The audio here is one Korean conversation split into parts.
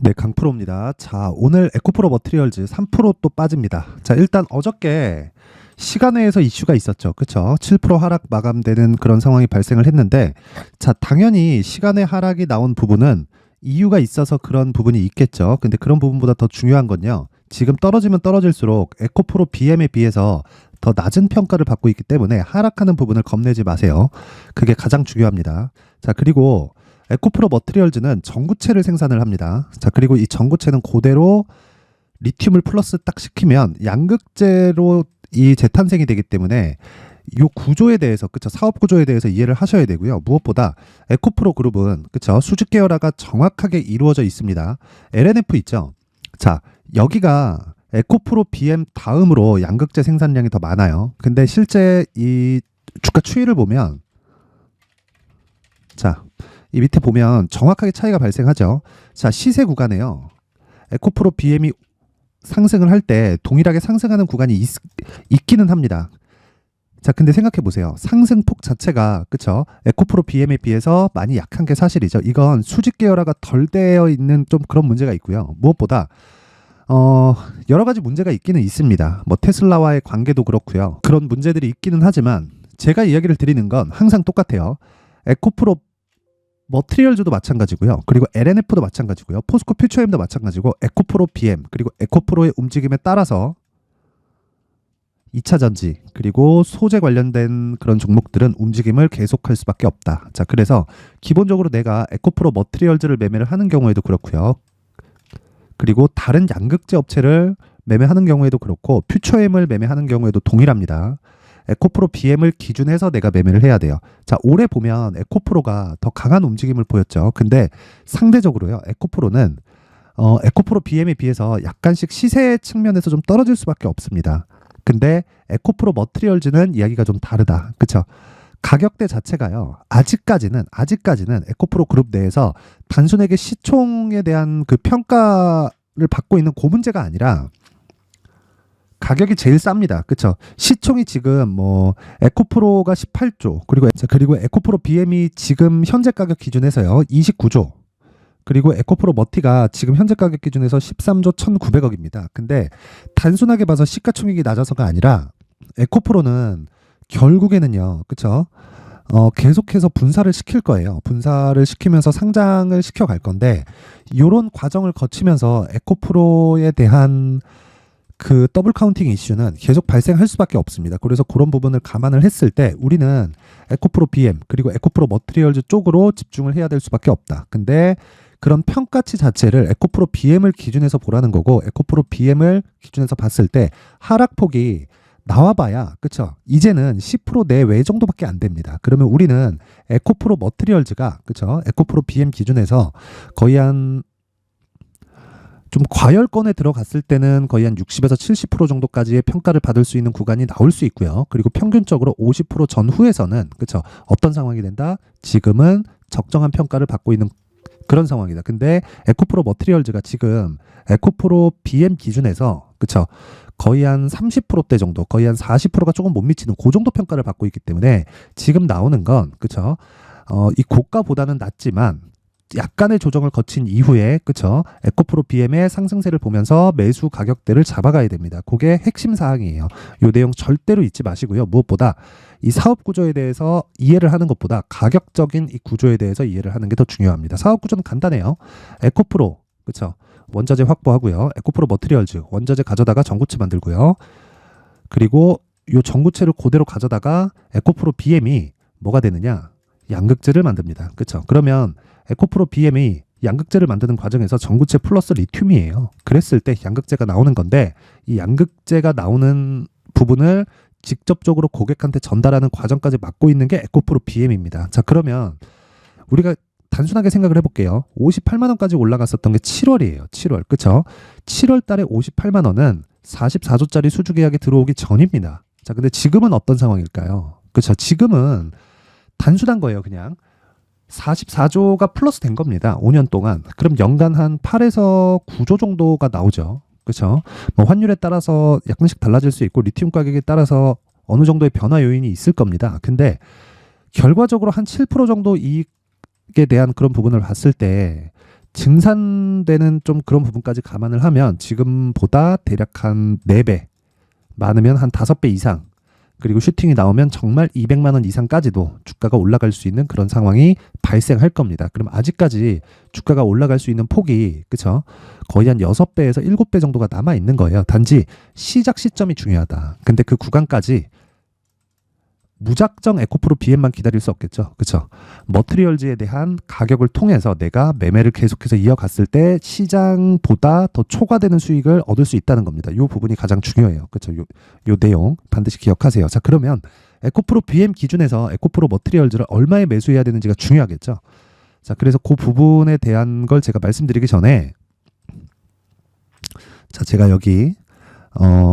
네, 강프로입니다. 자, 오늘 에코프로 머티리얼즈 3% 또 빠집니다. 자, 일단 어저께 시간외에서 이슈가 있었죠. 그쵸? 7% 하락 마감되는 그런 상황이 발생을 했는데, 자, 당연히 시간외 하락이 나온 부분은 이유가 있어서 그런 부분이 있겠죠. 근데 그런 부분보다 더 중요한 건요. 지금 떨어지면 떨어질수록 에코프로 BM에 비해서 더 낮은 평가를 받고 있기 때문에 하락하는 부분을 겁내지 마세요. 그게 가장 중요합니다. 자, 그리고 에코프로 머티리얼즈는 전구체를 생산을 합니다. 자, 그리고 이 전구체는 그대로 리튬을 플러스 딱 시키면 양극재로 이 재탄생이 되기 때문에 이 구조에 대해서, 그쵸, 사업 구조에 대해서 이해를 하셔야 되고요. 무엇보다 에코프로 그룹은, 그쵸, 수직 계열화가 정확하게 이루어져 있습니다. LNF 있죠. 자, 여기가 에코프로 BM 다음으로 양극재 생산량이 더 많아요. 근데 실제 이 주가 추이를 보면, 자, 이 밑에 보면 정확하게 차이가 발생하죠. 자, 시세 구간에요. 에코프로 BM이 상승을 할 때 동일하게 상승하는 구간이 있기는 합니다. 자, 근데 생각해 보세요. 상승폭 자체가, 그쵸, 에코프로 BM에 비해서 많이 약한 게 사실이죠. 이건 수직 계열화가 덜 되어 있는 좀 그런 문제가 있고요. 무엇보다 여러 가지 문제가 있기는 있습니다. 뭐 테슬라와의 관계도 그렇고요. 그런 문제들이 있기는 하지만 제가 이야기를 드리는 건 항상 똑같아요. 에코프로 머티리얼즈도 마찬가지고요. 그리고 LNF도 마찬가지고요. 포스코 퓨처엠도 마찬가지고 에코프로 BM 그리고 에코프로의 움직임에 따라서 2차 전지 그리고 소재 관련된 그런 종목들은 움직임을 계속할 수밖에 없다. 자, 그래서 기본적으로 내가 에코프로 머티리얼즈를 매매를 하는 경우에도 그렇고요. 그리고 다른 양극재 업체를 매매하는 경우에도 그렇고 퓨처엠을 매매하는 경우에도 동일합니다. 에코프로 BM을 기준해서 내가 매매를 해야 돼요. 자, 올해 보면 에코프로가 더 강한 움직임을 보였죠. 근데 상대적으로요, 에코프로는 에코프로 BM에 비해서 약간씩 시세 측면에서 좀 떨어질 수밖에 없습니다. 근데 에코프로 머티리얼즈는 이야기가 좀 다르다. 그쵸? 가격대 자체가요, 아직까지는 에코프로 그룹 내에서 단순하게 시총에 대한 그 평가를 받고 있는 그 문제가 아니라 가격이 제일 쌉니다. 그쵸? 시총이 지금 뭐 에코프로가 18조 그리고 에코프로 BM이 지금 현재 가격 기준에서요 29조, 그리고 에코프로 머티가 지금 현재 가격 기준에서 13조 1,900억입니다. 근데 단순하게 봐서 시가총액이 낮아서가 아니라 에코프로는 결국에는요, 그쵸? 계속해서 분사를 시킬 거예요. 분사를 시키면서 상장을 시켜갈 건데, 이런 과정을 거치면서 에코프로에 대한 그 더블 카운팅 이슈는 계속 발생할 수밖에 없습니다. 그래서 그런 부분을 감안을 했을 때 우리는 에코프로 BM 그리고 에코프로 머티리얼즈 쪽으로 집중을 해야 될 수밖에 없다. 근데 그런 평가치 자체를 에코프로 BM을 기준해서 보라는 거고, 에코프로 BM을 기준해서 봤을 때 하락폭이 나와봐야, 그쵸, 이제는 10% 내외 정도밖에 안 됩니다. 그러면 우리는 에코프로 머티리얼즈가, 그쵸, 에코프로 BM 기준에서 거의 한 좀 과열권에 들어갔을 때는 거의 한 60에서 70% 정도까지의 평가를 받을 수 있는 구간이 나올 수 있고요. 그리고 평균적으로 50% 전후에서는, 그쵸, 어떤 상황이 된다? 지금은 적정한 평가를 받고 있는 그런 상황이다. 근데 에코프로 머티리얼즈가 지금 에코프로 BM 기준에서, 그쵸, 거의 한 30%대 정도, 거의 한 40%가 조금 못 미치는 그 정도 평가를 받고 있기 때문에 지금 나오는 건, 그쵸, 이 고가보다는 낮지만 약간의 조정을 거친 이후에, 그쵸, 에코프로 BM의 상승세를 보면서 매수 가격대를 잡아가야 됩니다. 그게 핵심 사항이에요. 이 내용 절대로 잊지 마시고요. 무엇보다 이 사업 구조에 대해서 이해를 하는 것보다 가격적인 이 구조에 대해서 이해를 하는 게 더 중요합니다. 사업 구조는 간단해요. 에코프로, 그쵸, 원자재 확보하고요. 에코프로 머티리얼즈 원자재 가져다가 전구체 만들고요. 그리고 이 전구체를 그대로 가져다가 에코프로 BM이 뭐가 되느냐? 양극재를 만듭니다. 그쵸? 그러면 에코프로 BM이 양극재를 만드는 과정에서 전구체 플러스 리튬이에요. 그랬을 때 양극재가 나오는 건데, 이 양극재가 나오는 부분을 직접적으로 고객한테 전달하는 과정까지 맡고 있는 게 에코프로 BM입니다. 자, 그러면 우리가 단순하게 생각을 해볼게요. 58만 원까지 올라갔었던 게 7월이에요. 7월. 그쵸? 7월 달에 58만 원은 44조짜리 수주 계약이 들어오기 전입니다. 자, 근데 지금은 어떤 상황일까요? 그쵸? 지금은 단순한 거예요. 그냥 44조가 플러스 된 겁니다. 5년 동안. 그럼 연간 한 8에서 9조 정도가 나오죠. 그렇죠? 뭐 환율에 따라서 약간씩 달라질 수 있고 리튬 가격에 따라서 어느 정도의 변화 요인이 있을 겁니다. 근데 결과적으로 한 7% 정도 이익에 대한 그런 부분을 봤을 때 증산되는 좀 그런 부분까지 감안을 하면 지금보다 대략 한 4배, 많으면 한 5배 이상, 그리고 슈팅이 나오면 정말 200만 원 이상까지도 주가가 올라갈 수 있는 그런 상황이 발생할 겁니다. 그럼 아직까지 주가가 올라갈 수 있는 폭이, 그쵸? 거의 한 6배에서 7배 정도가 남아 있는 거예요. 단지 시작 시점이 중요하다. 근데 그 구간까지 무작정 에코프로 BM만 기다릴 수 없겠죠. 그쵸? 머트리얼즈에 대한 가격을 통해서 내가 매매를 계속해서 이어갔을 때 시장보다 더 초과되는 수익을 얻을 수 있다는 겁니다. 이 부분이 가장 중요해요. 그쵸? 요 내용 반드시 기억하세요. 자, 그러면 에코프로 BM 기준에서 에코프로 머트리얼즈를 얼마에 매수해야 되는지가 중요하겠죠. 자, 그래서 그 부분에 대한 걸 제가 말씀드리기 전에, 자, 제가 여기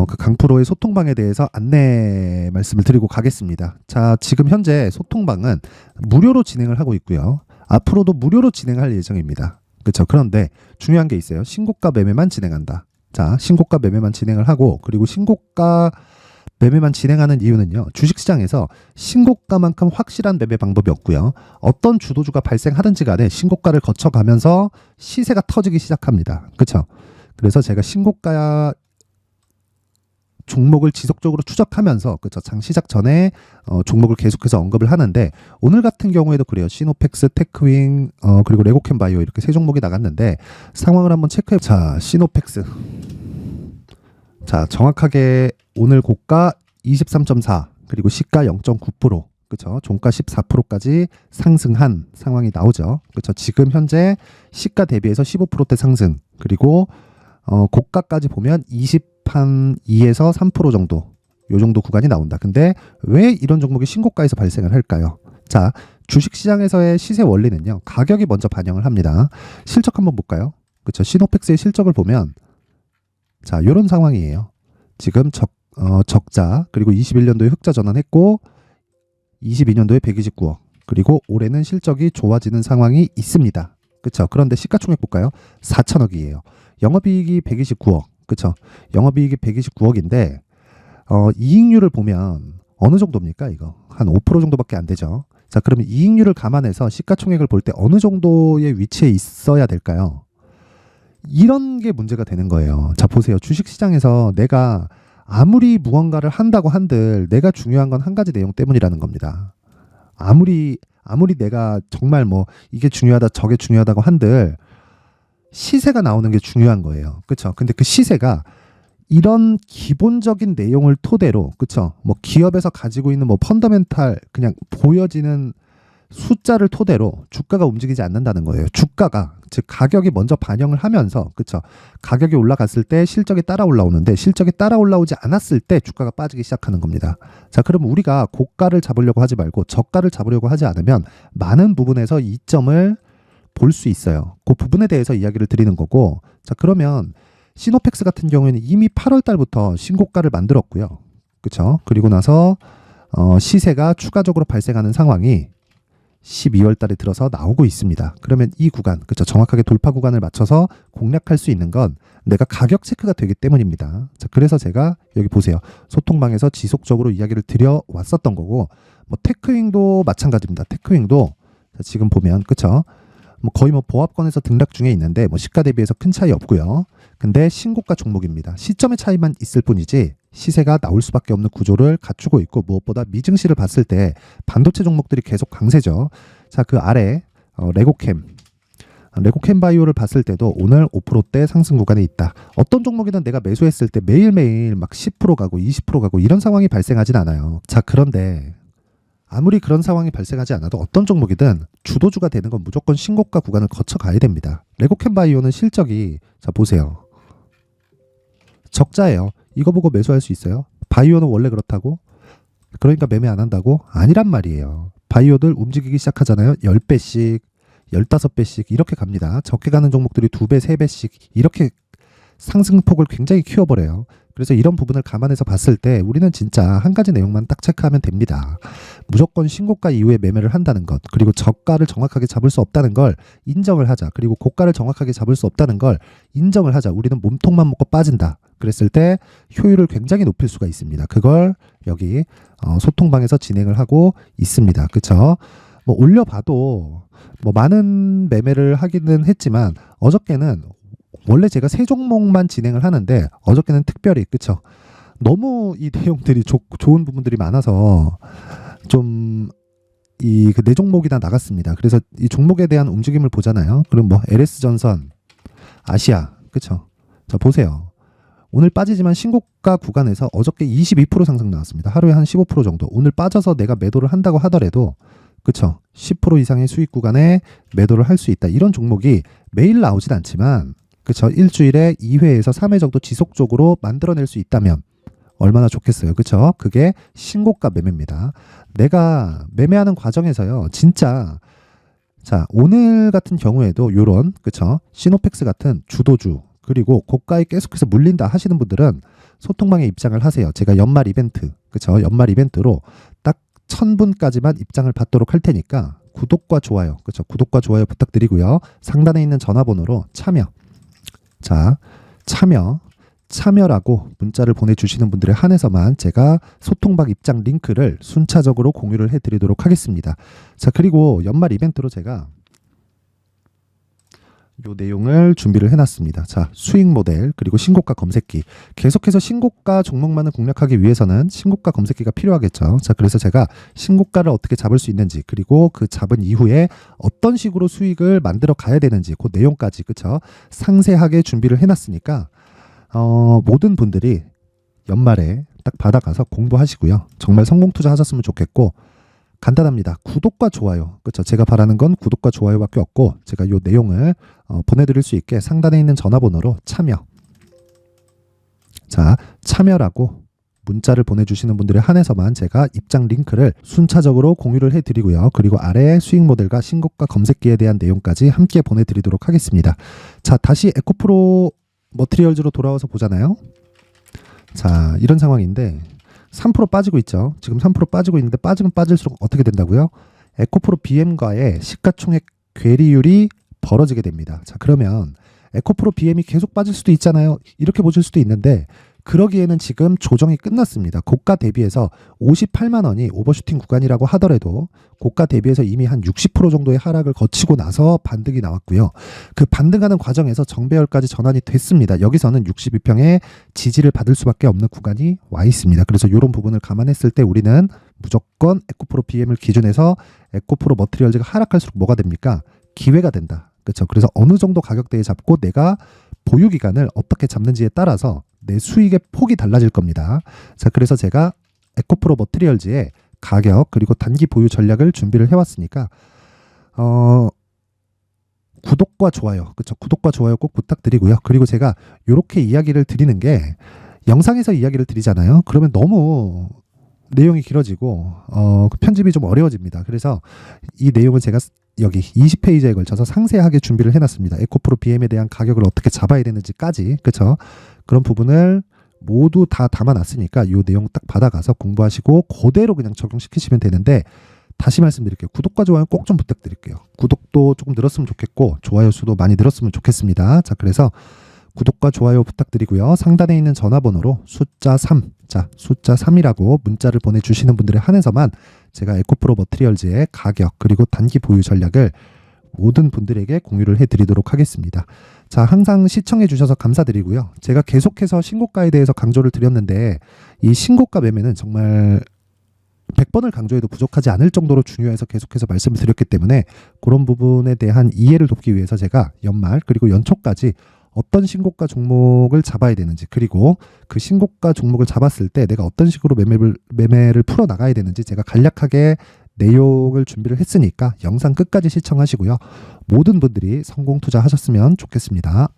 그 강프로의 소통방에 대해서 안내 말씀을 드리고 가겠습니다. 자, 지금 현재 소통방은 무료로 진행을 하고 있고요. 앞으로도 무료로 진행할 예정입니다. 그렇죠? 그런데 중요한 게 있어요. 신고가 매매만 진행한다. 자, 신고가 매매만 진행을 하고, 그리고 신고가 매매만 진행하는 이유는요, 주식시장에서 신고가만큼 확실한 매매 방법이 없고요. 어떤 주도주가 발생하든지 간에 신고가를 거쳐가면서 시세가 터지기 시작합니다. 그렇죠? 그래서 제가 신고가 종목을 지속적으로 추적하면서, 그쵸, 장 시작 전에 종목을 계속해서 언급을 하는데, 오늘 같은 경우에도 그래요. 시노펙스, 테크윙, 그리고 레고캠 바이오, 이렇게 3종목이 나갔는데 상황을 한번 체크해. 자, 시노펙스. 자, 정확하게 오늘 고가 23.4, 그리고 시가 0.9%, 그쵸, 종가 14%까지 상승한 상황이 나오죠. 그쵸, 지금 현재 시가 대비해서 15%대 상승, 그리고 고가까지 보면 2에서 3% 정도, 요 정도 구간이 나온다. 근데 왜 이런 종목이 신고가에서 발생을 할까요? 자, 주식시장에서의 시세 원리는요, 가격이 먼저 반영을 합니다. 실적 한번 볼까요? 그쵸, 시노펙스의 실적을 보면, 자, 요런 상황이에요. 지금 적자, 그리고 21년도에 흑자 전환했고 22년도에 129억, 그리고 올해는 실적이 좋아지는 상황이 있습니다. 그쵸? 그런데 시가총액 볼까요? 4천억이에요. 영업이익이 129억. 그쵸? 영업이익이 129억인데 이익률을 보면 어느 정도입니까? 이거 한 5% 정도밖에 안 되죠. 자, 그러면 이익률을 감안해서 시가총액을 볼 때 어느 정도의 위치에 있어야 될까요? 이런 게 문제가 되는 거예요. 자, 보세요. 주식시장에서 내가 아무리 무언가를 한다고 한들 내가 중요한 건 한 가지 내용 때문이라는 겁니다. 아무리 내가 정말 뭐 이게 중요하다 저게 중요하다고 한들 시세가 나오는 게 중요한 거예요. 그렇죠? 근데 그 시세가 이런 기본적인 내용을 토대로, 그렇죠? 뭐 기업에서 가지고 있는 뭐 펀더멘탈, 그냥 보여지는 숫자를 토대로 주가가 움직이지 않는다는 거예요. 주가가, 즉 가격이 먼저 반영을 하면서, 그렇죠? 가격이 올라갔을 때 실적이 따라 올라오는데 실적이 따라 올라오지 않았을 때 주가가 빠지기 시작하는 겁니다. 자, 그럼 우리가 고가를 잡으려고 하지 말고 저가를 잡으려고 하지 않으면 많은 부분에서 이점을 볼 수 있어요. 그 부분에 대해서 이야기를 드리는 거고, 자, 그러면 시노펙스 같은 경우에는 이미 8월 달부터 신고가를 만들었고요. 그렇죠? 그리고 나서 시세가 추가적으로 발생하는 상황이 12월 달에 들어서 나오고 있습니다. 그러면 이 구간, 그렇죠? 정확하게 돌파 구간을 맞춰서 공략할 수 있는 건 내가 가격 체크가 되기 때문입니다. 자, 그래서 제가 여기 보세요. 소통방에서 지속적으로 이야기를 드려왔었던 거고, 뭐 테크윙도 마찬가지입니다. 테크윙도 지금 보면, 그렇죠? 뭐 거의 뭐 보합권에서 등락 중에 있는데 뭐 시가 대비해서 큰 차이 없고요. 근데 신고가 종목입니다. 시점의 차이만 있을 뿐이지 시세가 나올 수밖에 없는 구조를 갖추고 있고, 무엇보다 미증시를 봤을 때 반도체 종목들이 계속 강세죠. 자, 그 아래 레고캠 바이오를 봤을 때도 오늘 5%대 상승 구간에 있다. 어떤 종목이든 내가 매수했을 때 매일매일 막 10% 가고 20% 가고 이런 상황이 발생하진 않아요. 자, 그런데 아무리 그런 상황이 발생하지 않아도 어떤 종목이든 주도주가 되는 건 무조건 신고가 구간을 거쳐가야 됩니다. 레고캠 바이오는 실적이, 자, 보세요. 적자예요. 이거 보고 매수할 수 있어요? 바이오는 원래 그렇다고? 그러니까 매매 안 한다고? 아니란 말이에요. 바이오들 움직이기 시작하잖아요. 10배씩, 15배씩 이렇게 갑니다. 적게 가는 종목들이 2배, 3배씩 이렇게 상승폭을 굉장히 키워버려요. 그래서 이런 부분을 감안해서 봤을 때 우리는 진짜 한 가지 내용만 딱 체크하면 됩니다. 무조건 신고가 이후에 매매를 한다는 것, 그리고 저가를 정확하게 잡을 수 없다는 걸 인정을 하자. 그리고 고가를 정확하게 잡을 수 없다는 걸 인정을 하자. 우리는 몸통만 먹고 빠진다. 그랬을 때 효율을 굉장히 높일 수가 있습니다. 그걸 여기 소통방에서 진행을 하고 있습니다. 그렇죠? 뭐 올려봐도 뭐 많은 매매를 하기는 했지만 어저께는 원래 제가 세 종목만 진행을 하는데 어저께는 특별히 그쵸? 너무 이 내용들이 좋은 부분들이 많아서 좀 이 그 네 종목이 다 나갔습니다. 그래서 이 종목에 대한 움직임을 보잖아요. 그럼 뭐 LS전선, 아시아, 그쵸? 자 보세요. 오늘 빠지지만 신고가 구간에서 어저께 22% 상승 나왔습니다. 하루에 한 15% 정도. 오늘 빠져서 내가 매도를 한다고 하더라도 그쵸? 10% 이상의 수익 구간에 매도를 할 수 있다. 이런 종목이 매일 나오진 않지만 그쵸? 일주일에 2회에서 3회 정도 지속적으로 만들어낼 수 있다면 얼마나 좋겠어요. 그쵸? 그게 신고가 매매입니다. 내가 매매하는 과정에서요. 진짜 자 오늘 같은 경우에도 요런 그쵸? 시노펙스 같은 주도주 그리고 고가에 계속해서 물린다 하시는 분들은 소통방에 입장을 하세요. 제가 연말 이벤트 그쵸? 연말 이벤트로 딱 1000분까지만 입장을 받도록 할 테니까 구독과 좋아요 그쵸? 구독과 좋아요 부탁드리고요. 상단에 있는 전화번호로 참여라고 문자를 보내주시는 분들에 한해서만 제가 소통방 입장 링크를 순차적으로 공유를 해드리도록 하겠습니다. 자 그리고 연말 이벤트로 제가 요 내용을 준비를 해놨습니다. 자 수익 모델 그리고 신고가 검색기 계속해서 신고가 종목만을 공략하기 위해서는 신고가 검색기가 필요하겠죠. 자 그래서 제가 신고가를 어떻게 잡을 수 있는지 그리고 그 잡은 이후에 어떤 식으로 수익을 만들어 가야 되는지 그 내용까지 그쵸 상세하게 준비를 해놨으니까 모든 분들이 연말에 딱 받아가서 공부하시고요. 정말 성공 투자하셨으면 좋겠고 간단합니다. 구독과 좋아요. 그렇죠? 제가 바라는 건 구독과 좋아요밖에 없고 제가 이 내용을 보내드릴 수 있게 상단에 있는 전화번호로 참여라고 문자를 보내주시는 분들에 한해서만 제가 입장 링크를 순차적으로 공유를 해드리고요. 그리고 아래 수익 모델과 신고가 검색기에 대한 내용까지 함께 보내드리도록 하겠습니다. 자 다시 에코프로 머티리얼즈로 돌아와서 보잖아요. 자 이런 상황인데 3% 빠지고 있죠. 지금 3% 빠지고 있는데 빠지면 빠질수록 어떻게 된다고요? 에코프로 BM과의 시가총액 괴리율이 벌어지게 됩니다. 자 그러면 에코프로 BM이 계속 빠질 수도 있잖아요. 이렇게 보실 수도 있는데 그러기에는 지금 조정이 끝났습니다. 고가 대비해서 58만 원이 오버슈팅 구간이라고 하더라도 고가 대비해서 이미 한 60% 정도의 하락을 거치고 나서 반등이 나왔고요. 그 반등하는 과정에서 정배열까지 전환이 됐습니다. 여기서는 62평의 지지를 받을 수밖에 없는 구간이 와 있습니다. 그래서 이런 부분을 감안했을 때 우리는 무조건 에코프로 BM을 기준해서 에코프로 머티리얼즈가 하락할수록 뭐가 됩니까? 기회가 된다. 그렇죠? 그래서 어느 정도 가격대에 잡고 내가 보유 기간을 어떻게 잡는지에 따라서 내 수익의 폭이 달라질 겁니다. 자, 그래서 제가 에코프로 머티리얼즈의 가격 그리고 단기 보유 전략을 준비를 해왔으니까 구독과 좋아요, 그렇죠? 구독과 좋아요 꼭 부탁드리고요. 그리고 제가 이렇게 이야기를 드리는 게 영상에서 이야기를 드리잖아요. 그러면 너무 내용이 길어지고 편집이 좀 어려워집니다. 그래서 이 내용을 제가 여기 20페이지에 걸쳐서 상세하게 준비를 해놨습니다. 에코프로 BM에 대한 가격을 어떻게 잡아야 되는지까지 그렇죠? 그런 부분을 모두 다 담아놨으니까 이 내용 딱 받아가서 공부하시고 그대로 그냥 적용시키시면 되는데 다시 말씀드릴게요. 구독과 좋아요 꼭 좀 부탁드릴게요. 구독도 조금 늘었으면 좋겠고 좋아요 수도 많이 늘었으면 좋겠습니다. 자 그래서 구독과 좋아요 부탁드리고요. 상단에 있는 전화번호로 숫자 3, 자 숫자 3이라고 문자를 보내주시는 분들에 한해서만 제가 에코프로 머티리얼즈의 가격 그리고 단기 보유 전략을 모든 분들에게 공유를 해드리도록 하겠습니다. 자 항상 시청해 주셔서 감사드리고요. 제가 계속해서 신고가에 대해서 강조를 드렸는데 이 신고가 매매는 정말 100번을 강조해도 부족하지 않을 정도로 중요해서 계속해서 말씀을 드렸기 때문에 그런 부분에 대한 이해를 돕기 위해서 제가 연말 그리고 연초까지 어떤 신고가 종목을 잡아야 되는지 그리고 그 신고가 종목을 잡았을 때 내가 어떤 식으로 매매를 풀어나가야 되는지 제가 간략하게 내용을 준비를 했으니까 영상 끝까지 시청하시고요. 모든 분들이 성공 투자하셨으면 좋겠습니다.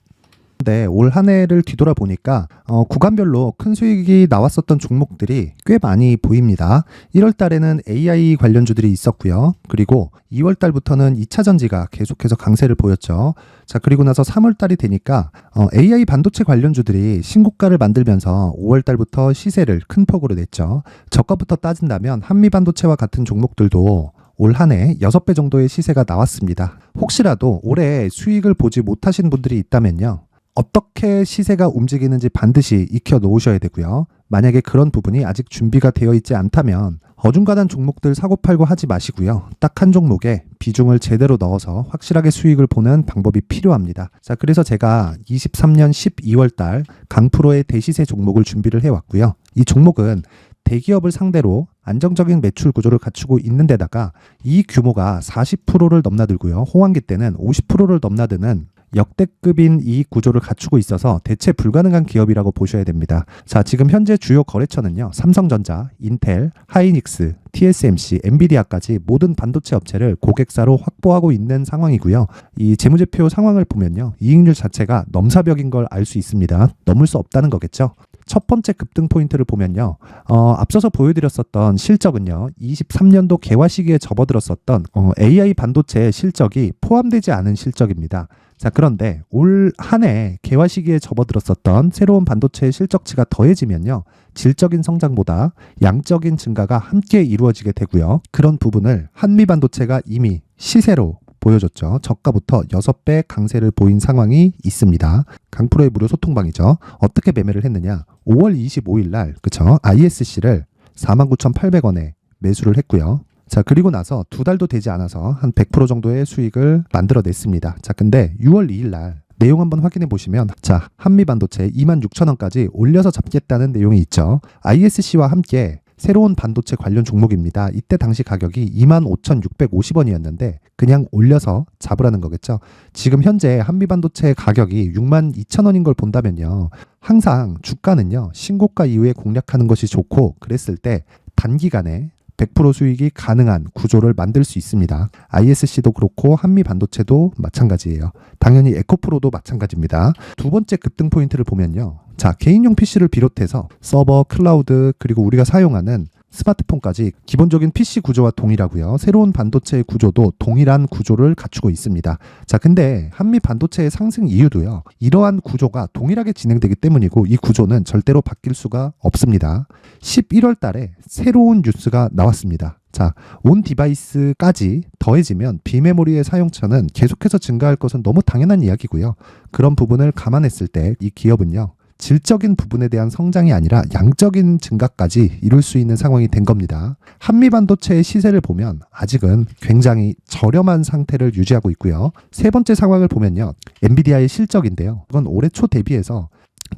네, 올 한 해를 뒤돌아보니까 구간별로 큰 수익이 나왔었던 종목들이 꽤 많이 보입니다. 1월 달에는 AI 관련주들이 있었고요. 그리고 2월 달부터는 2차 전지가 계속해서 강세를 보였죠. 자, 그리고 나서 3월 달이 되니까 AI 반도체 관련주들이 신고가를 만들면서 5월 달부터 시세를 큰 폭으로 냈죠. 저가부터 따진다면 한미반도체와 같은 종목들도 올 한 해 6배 정도의 시세가 나왔습니다. 혹시라도 올해 수익을 보지 못하신 분들이 있다면요. 어떻게 시세가 움직이는지 반드시 익혀 놓으셔야 되고요. 만약에 그런 부분이 아직 준비가 되어 있지 않다면 어중간한 종목들 사고팔고 하지 마시고요. 딱 한 종목에 비중을 제대로 넣어서 확실하게 수익을 보는 방법이 필요합니다. 자, 그래서 제가 23년 12월 달 강프로의 대시세 종목을 준비를 해왔고요. 이 종목은 대기업을 상대로 안정적인 매출 구조를 갖추고 있는 데다가 이 규모가 40%를 넘나들고요. 호황기 때는 50%를 넘나드는 역대급인 이익 구조를 갖추고 있어서 대체 불가능한 기업이라고 보셔야 됩니다. 자, 지금 현재 주요 거래처는요. 삼성전자, 인텔, 하이닉스, TSMC, 엔비디아까지 모든 반도체 업체를 고객사로 확보하고 있는 상황이고요. 이 재무제표 상황을 보면요. 이익률 자체가 넘사벽인 걸 알 수 있습니다. 넘을 수 없다는 거겠죠. 첫 번째 급등 포인트를 보면요. 앞서서 보여드렸었던 실적은요. 23년도 개화 시기에 접어들었었던 AI 반도체 실적이 포함되지 않은 실적입니다. 자, 그런데 올 한 해 개화 시기에 접어들었었던 새로운 반도체의 실적치가 더해지면요. 질적인 성장보다 양적인 증가가 함께 이루어지게 되고요. 그런 부분을 한미반도체가 이미 시세로 보여줬죠. 저가부터 6배 강세를 보인 상황이 있습니다. 강프로의 무료 소통방이죠. 어떻게 매매를 했느냐. 5월 25일 날 그쵸? ISC를 49,800원에 매수를 했고요. 자, 그리고 나서 2달도 되지 않아서 한 100% 정도의 수익을 만들어냈습니다. 자, 근데 6월 2일 날 내용 한번 확인해 보시면 자, 한미반도체 26,000원까지 올려서 잡겠다는 내용이 있죠. ISC와 함께 새로운 반도체 관련 종목입니다. 이때 당시 가격이 25,650원이었는데 그냥 올려서 잡으라는 거겠죠. 지금 현재 한미반도체 가격이 62,000원인 걸 본다면요. 항상 주가는요. 신고가 이후에 공략하는 것이 좋고 그랬을 때 단기간에 100% 수익이 가능한 구조를 만들 수 있습니다. ISC도 그렇고 한미반도체도 마찬가지예요. 당연히 에코프로도 마찬가지입니다. 두 번째 급등 포인트를 보면요. 자, 개인용 PC를 비롯해서 서버, 클라우드, 그리고 우리가 사용하는 스마트폰까지 기본적인 PC 구조와 동일하고요. 새로운 반도체의 구조도 동일한 구조를 갖추고 있습니다. 자, 근데 한미 반도체의 상승 이유도요. 이러한 구조가 동일하게 진행되기 때문이고 이 구조는 절대로 바뀔 수가 없습니다. 11월 달에 새로운 뉴스가 나왔습니다. 자, 온 디바이스까지 더해지면 비메모리의 사용처는 계속해서 증가할 것은 너무 당연한 이야기고요. 그런 부분을 감안했을 때 이 기업은요. 질적인 부분에 대한 성장이 아니라 양적인 증가까지 이룰 수 있는 상황이 된 겁니다. 한미반도체의 시세를 보면 아직은 굉장히 저렴한 상태를 유지하고 있고요. 세 번째 상황을 보면요. 엔비디아의 실적인데요. 이건 올해 초 대비해서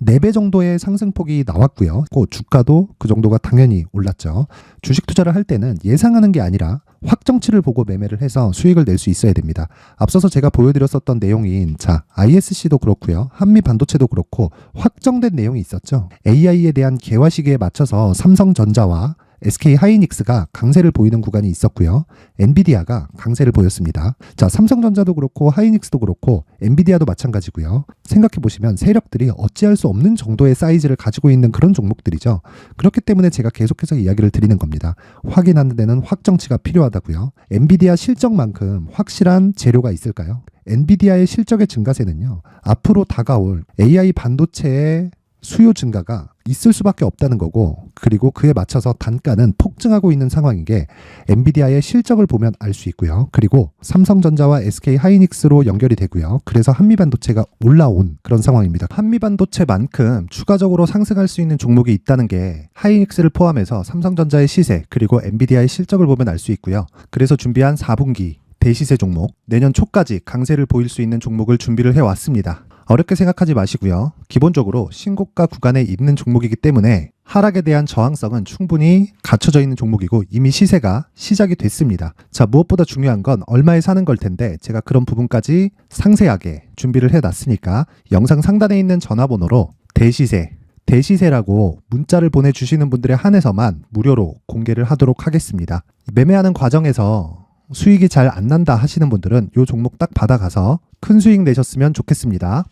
4배 정도의 상승폭이 나왔고요. 주가도 그 정도가 당연히 올랐죠. 주식 투자를 할 때는 예상하는 게 아니라 확정치를 보고 매매를 해서 수익을 낼 수 있어야 됩니다. 앞서서 제가 보여드렸었던 내용인 자, ISC도 그렇고요. 한미반도체도 그렇고 확정된 내용이 있었죠. AI에 대한 개화 시기에 맞춰서 삼성전자와 SK 하이닉스가 강세를 보이는 구간이 있었고요. 엔비디아가 강세를 보였습니다. 자, 삼성전자도 그렇고 하이닉스도 그렇고 엔비디아도 마찬가지고요. 생각해 보시면 세력들이 어찌할 수 없는 정도의 사이즈를 가지고 있는 그런 종목들이죠. 그렇기 때문에 제가 계속해서 이야기를 드리는 겁니다. 확인하는 데는 확정치가 필요하다고요. 엔비디아 실적만큼 확실한 재료가 있을까요? 엔비디아의 실적의 증가세는요. 앞으로 다가올 AI 반도체의 수요 증가가 있을 수밖에 없다는 거고 그리고 그에 맞춰서 단가는 폭증하고 있는 상황인 게 엔비디아의 실적을 보면 알 수 있고요. 그리고 삼성전자와 SK 하이닉스로 연결이 되고요. 그래서 한미반도체가 올라온 그런 상황입니다. 한미반도체만큼 추가적으로 상승할 수 있는 종목이 있다는 게 하이닉스를 포함해서 삼성전자의 시세 그리고 엔비디아의 실적을 보면 알 수 있고요. 그래서 준비한 4분기 대시세 종목 내년 초까지 강세를 보일 수 있는 종목을 준비를 해왔습니다. 어렵게 생각하지 마시고요. 기본적으로 신고가 구간에 있는 종목이기 때문에 하락에 대한 저항성은 충분히 갖춰져 있는 종목이고 이미 시세가 시작이 됐습니다. 자, 무엇보다 중요한 건 얼마에 사는 걸 텐데 제가 그런 부분까지 상세하게 준비를 해놨으니까 영상 상단에 있는 전화번호로 대시세라고 문자를 보내주시는 분들에 한해서만 무료로 공개를 하도록 하겠습니다. 매매하는 과정에서 수익이 잘 안 난다 하시는 분들은 이 종목 딱 받아가서 큰 수익 내셨으면 좋겠습니다.